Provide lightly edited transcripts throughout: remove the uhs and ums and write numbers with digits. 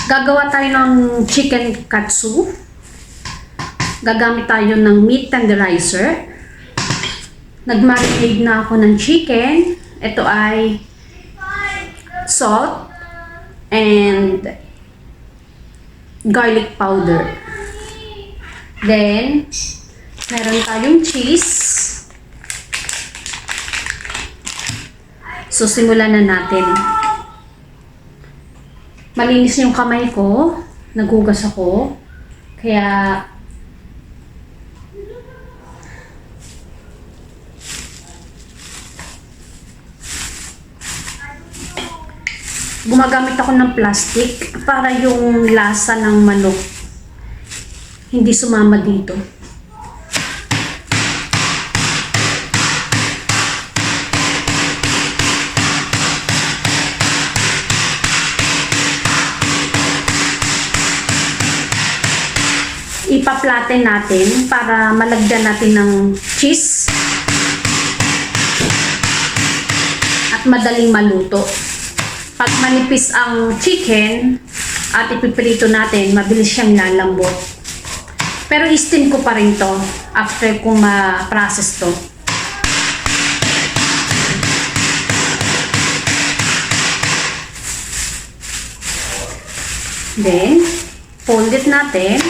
Gagawa tayo ng chicken katsu. Gagamit tayo ng meat tenderizer. Nag-marinate na ako ng chicken. Ito ay salt and garlic powder. Then, meron tayong cheese. So, simulan na natin. Malinis yung kamay ko. Nagugas ako. Kaya, gumagamit ako ng plastic para yung lasa ng manok hindi sumama dito. Ipa-flatten natin para malagyan natin ng cheese at madaling maluto. Pag manipis ang chicken at ipiprito natin, mabilis siyang lalambot. Pero i-steam ko pa rin to after kung ma-process to. Then, fold it natin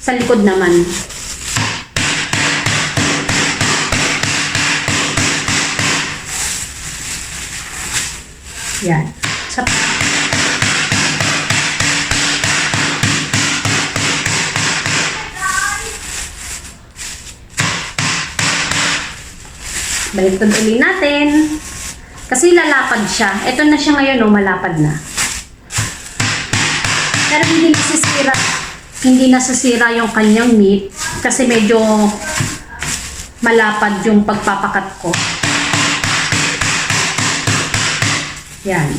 sa likod naman. Yan. Baliktad ulit natin. Kasi lalapad siya. Ito na siya ngayon, oh, malapad na. Pero hindi nasisira yung kanyang meat kasi medyo malapad yung pagpapakat ko. Yan.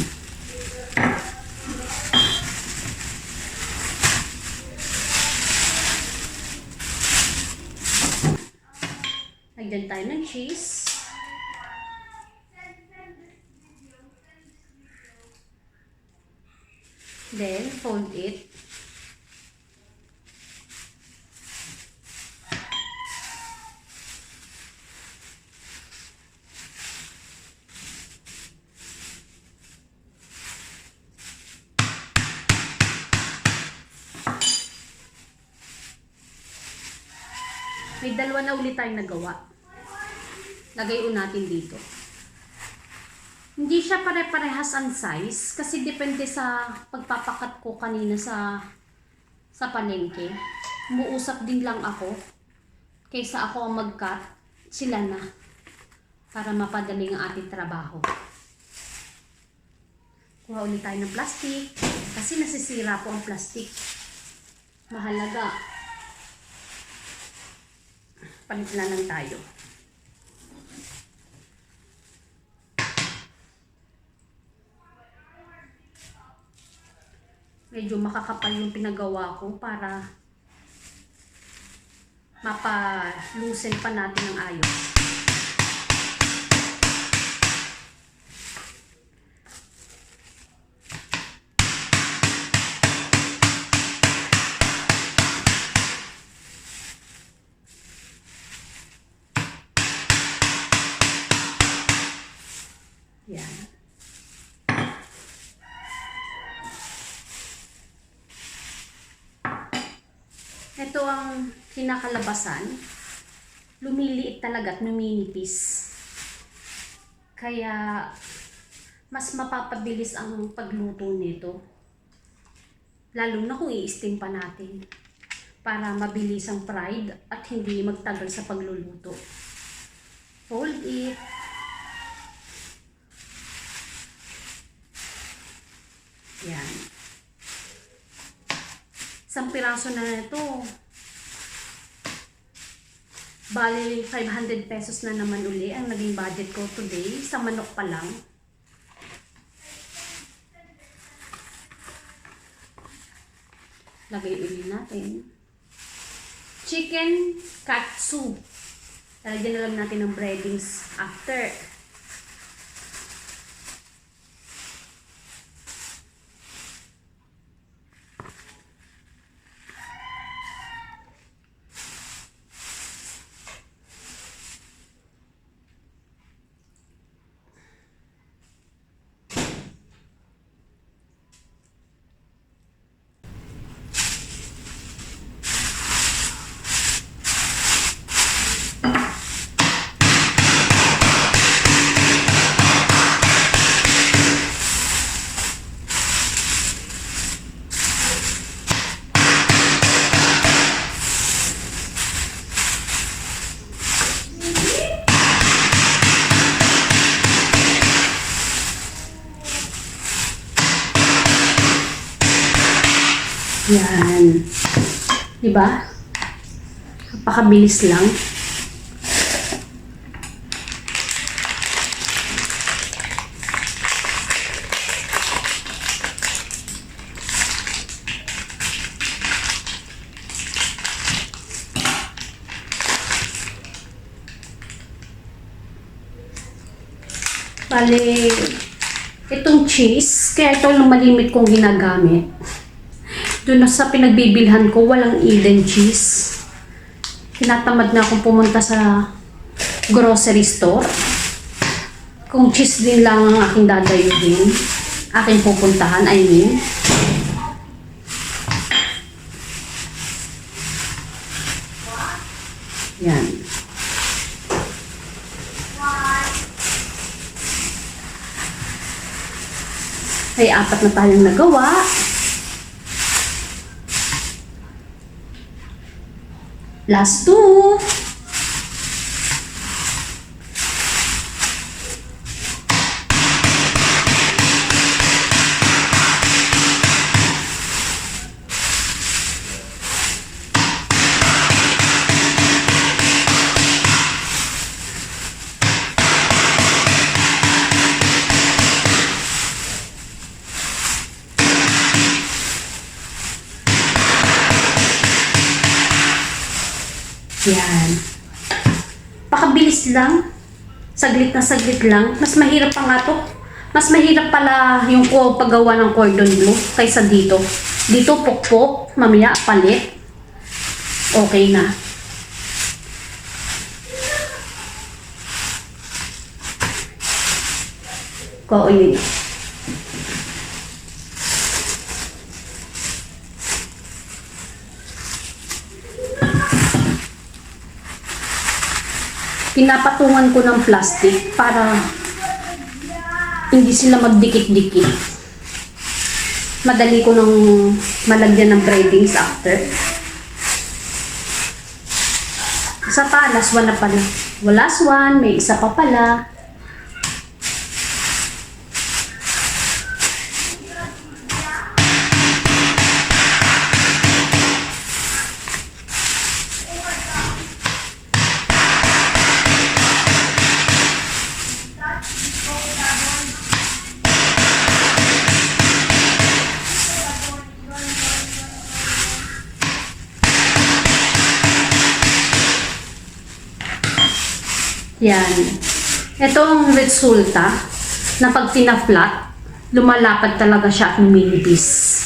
Lagyan tayo ng cheese. Then, fold it. May dalawa na ulit tayong nagawa. Lagay natin dito. Hindi siya pare-parehas ang size kasi depende sa pagpapakat ko kanina sa palengke. Umuusap din lang ako kaysa ako ang mag-cut, sila na para mapadali ang ating trabaho. Kuha ulit tayo ng plastic kasi nasisira po ang plastic. Mahalaga. Palit na lang tayo. Medyo makakapal yung pinagawa ko para mapa-loosen pa natin ng ayos. Yan. Ito ang kinakalabasan. Lumiliit talaga at numinipis. Kaya mas mapapabilis ang pagluto nito. Lalo na kung i-steam pa natin. Para mabilis ang fried at hindi magtagal sa pagluluto. Fold it. Yan. Isang piraso na ito. Bali, 500 pesos na naman uli ang naging budget ko today. Sa manok pa lang. Lagay uli natin. Chicken katsu. Lalagyan na lang natin ng breadings after. Yan. Diba? Napakabilis lang. Bale, itong cheese, kaya ito yung malimit kong ginagamit. Doon sa pinagbibilhan ko, walang Eden cheese. Tinatamad na akong pumunta sa grocery store. Kung cheese din lang ang aking dadayuhin, aking pupuntahan, I mean. Yan. Ay, 4 na tayong nagawa. Last 2. Yan. Pakabilis lang. Saglit na saglit lang. Mas mahirap pa nga to. Mas mahirap pala yung paggawa ng cordon bleu kaysa dito. Dito pokpok, mamaya palit. Okay na. Yun. Pinapatungan ko ng plastic para hindi sila magdikit-dikit. Madali ko nang malagyan ng breadings after. Isa pa, last one na pala. Last one, may isa pa pala. Yan. Ito ang resulta na pag tina-flat, lumalapad talaga siya at lumilipis.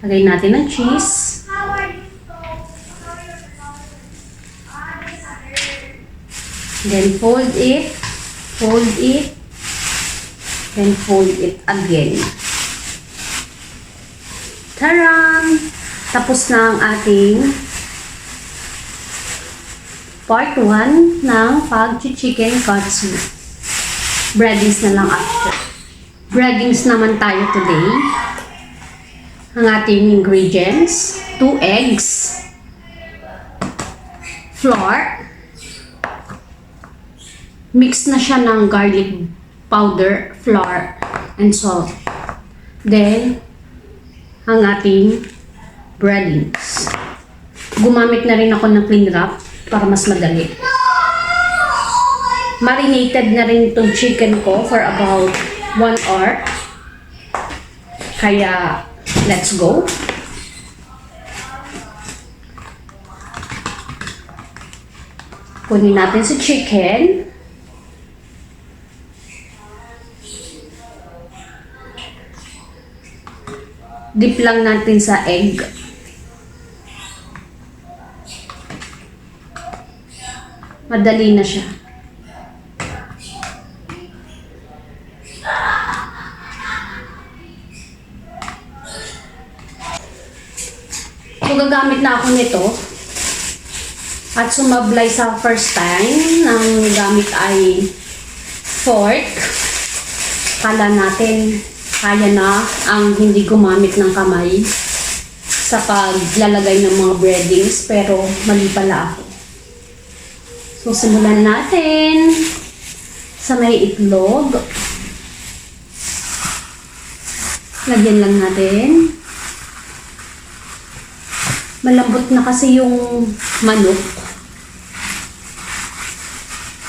Lagay natin ng cheese. Then fold it, then fold it again. Taran! Tapos na ang ating part 1 ng pag-chicken katsu. Breadings na lang after. Breadings naman tayo today. Ang ating ingredients, 2 eggs, flour, mix na siya ng garlic powder, flour, and salt. Then, ang ating breadings. Gumamit na rin ako ng cling wrap para mas madali. Marinated na rin itong chicken ko for about 1 hour. Kaya, let's go. Kunin natin si chicken. Dip lang natin sa egg. Madali na siya. So, gagamit na ako nito. At sumablay sa first time ng gamit ay fork. Kala natin kaya na ang hindi gumamit ng kamay sa paglalagay ng mga breadings, pero mali pala ako. So, simulan natin sa may itlog. Lagyan lang natin. Malambot na kasi yung manok.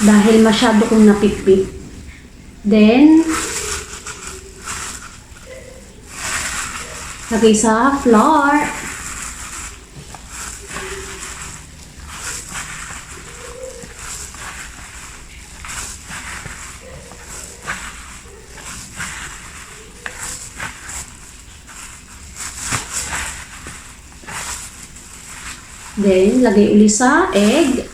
Dahil masyado kong napipit. Then, lagay sa flour. Then, lagay uli sa egg.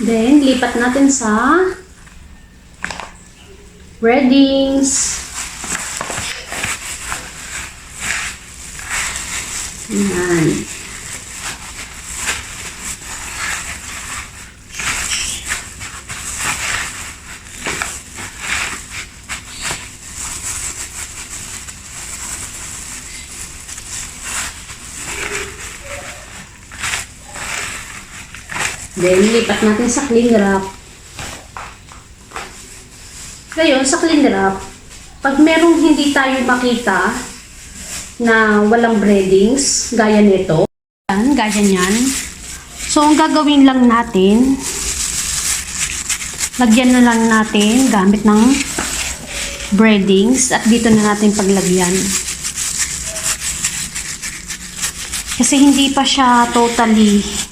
Then, lipat natin sa breadings. Ayan. Then, lipat natin sa cling wrap. Ngayon, sa cling wrap, pag merong hindi tayo makita na walang breadings, gaya nito, gaya niyan. So, ang gagawin lang natin, lagyan na lang natin gamit ng breadings at dito na natin paglagyan. Kasi hindi pa siya totally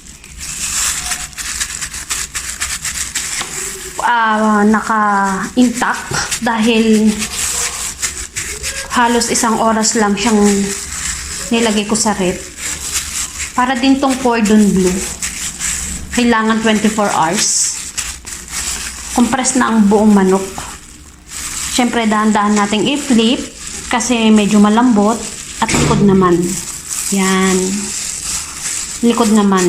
naka-intact dahil halos 1 oras lang siyang nilagay ko sa rep. Para din tong cordon bleu, kailangan 24 hours. Compress na ang buong manok. Siyempre, dahan-dahan nating i-flip kasi medyo malambot at likod naman. Yan. Likod naman.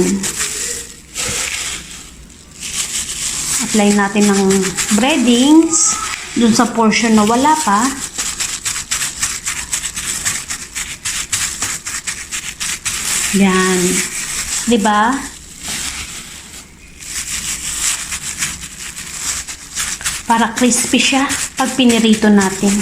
Apply natin ng breadings dun sa portion na wala pa. Yan. 'Di ba? Para crispy siya pag pinirito natin.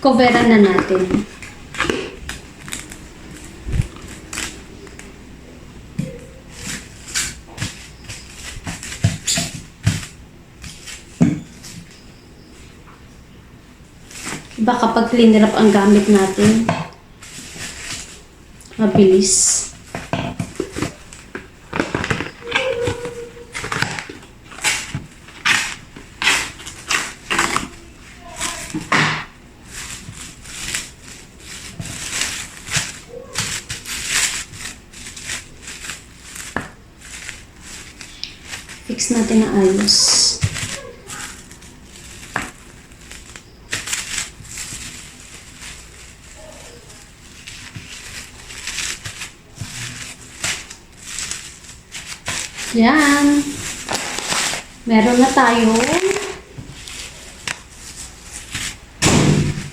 Coveran na natin. Iba kapag clean wrap ang gamit natin, mabilis. Fix natin na ayos. Yan. Meron na tayo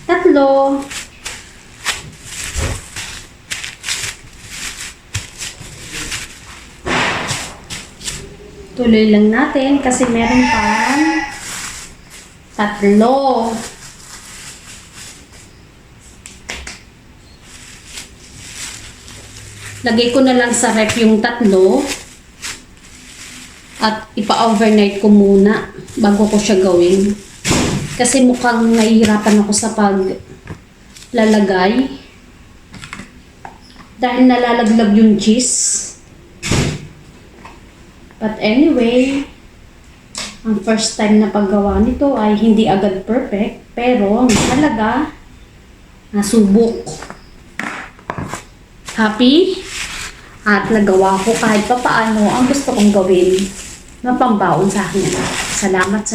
3. Tuloy lang natin kasi meron pang 3. Lagay ko na lang sa ref yung 3 at ipa-overnight ko muna bago ko siya gawin. Kasi mukhang nahihirapan ako sa paglalagay dahil nalalaglag yung cheese. But anyway, ang first time na paggawa nito ay hindi agad perfect, pero ang mahalaga, nasubok. Happy? At nagawa ko kahit papaano ang gusto kong gawin na pambaon sa akin. Salamat sa